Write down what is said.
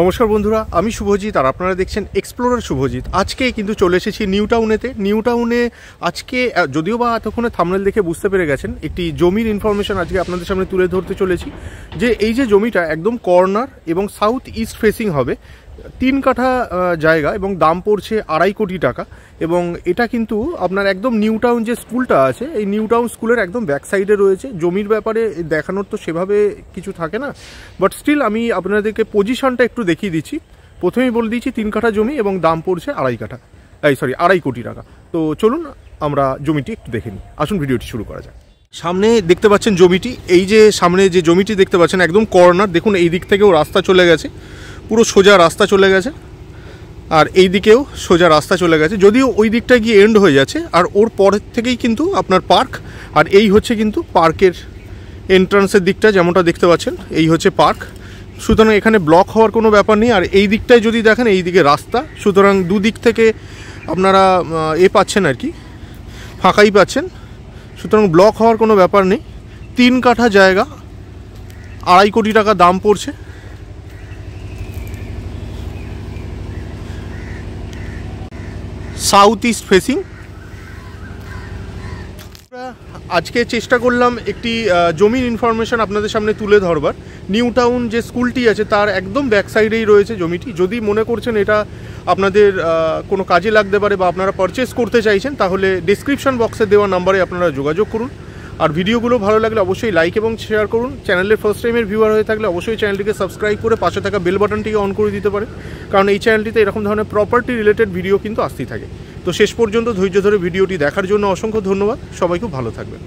নমস্কার বন্ধুরা, আমি শুভজিৎ আর আপনারা দেখছেন এক্সপ্লোরার শুভজিৎ। আজকে কিন্তু চলে এসেছি নিউ টাউনে। আজকে যদিও বা এতক্ষণে থাম্বনেল দেখে বুঝতে পেরে গেছেন, একটি জমির ইনফরমেশন আজকে আপনাদের সামনে তুলে ধরতে চলেছি। যে এই যে জমিটা একদম কর্নার এবং সাউথ ইস্ট ফেসিং হবে, 3 কাঠা জায়গা এবং দাম পড়ছে 2.5 কোটি টাকা। এবং এটা কিন্তু আপনার একদম নিউ টাউন যে স্কুলটা আছে, এই নিউ টাউন স্কুলের একদম ব্যাক সাইডে রয়েছে। জমির ব্যাপারে দেখানোর তো সেভাবে কিছু থাকে না, বাট স্টিল আমি আপনাদেরকে পজিশনটা একটু দেখিয়ে দিচ্ছি। প্রথমেই বলে দিচ্ছি 3 কাঠা জমি এবং দাম পড়ছে 2.5 কোটি টাকা। তো চলুন আমরা জমিটি একটু দেখে নিই, আসুন ভিডিওটি শুরু করা যাক। সামনে দেখতে পাচ্ছেন জমিটি, এই যে সামনে যে জমিটি দেখতে পাচ্ছেন একদম কর্নার। দেখুন এই দিক থেকেও রাস্তা চলে গেছে, পুরো সোজা রাস্তা চলে গেছে, আর এই দিকেও সোজা রাস্তা চলে গেছে, যদিও ওই দিকটা গিয়ে এন্ড হয়ে যাচ্ছে। আর ওর পরের থেকেই কিন্তু আপনার পার্ক, আর এই হচ্ছে কিন্তু পার্কের এন্ট্রান্সের দিকটা, যেমনটা দেখতে পাচ্ছেন এই হচ্ছে পার্ক। সুতরাং এখানে ব্লক হওয়ার কোনো ব্যাপার নেই। আর এই দিকটায় যদি দেখেন এই দিকে রাস্তা, সুতরাং দুদিক থেকে আপনারা পাচ্ছেন আর কি, ফাঁকাই পাচ্ছেন। সুতরাং ব্লক হওয়ার কোনো ব্যাপার নেই। 3 কাঠা জায়গা, 2.5 কোটি টাকা দাম পড়ছে। South east facing. আজকে চেষ্টা করলাম একটি জমির ইনফরমেশন আপনাদের সামনে তুলে ধরবার। নিউ টাউন যে স্কুলটি আছে তার একদম ব্যাক সাইডেই রয়েছে জমিটি। যদি মনে করছেন এটা আপনাদের কোনো কাজে লাগতে পারে বা আপনারা পারচেস করতে চাইছেন, তাহলে ডেসক্রিপশন বক্সে দেওয়া নাম্বারে আপনারা যোগাযোগ করুন। আর ভিডিওগুলো ভালো লাগলে অবশ্যই লাইক এবং শেয়ার করুন। চ্যানেলের ফার্স্ট টাইমের ভিউয়ার হয়ে থাকলে অবশ্যই চ্যানেলটিকে সাবস্ক্রাইব করে পাশে থাকা বেল বাটনটিকে অন করে দিতে পারে, কারণ এই চ্যানেলটিতে এরকম ধরনের প্রপার্টি রিলেটেড ভিডিও কিন্তু আসতেই থাকে। তো শেষ পর্যন্ত ধৈর্য ধরে ভিডিওটি দেখার জন্য অসংখ্য ধন্যবাদ। সবাই খুব ভালো থাকবেন।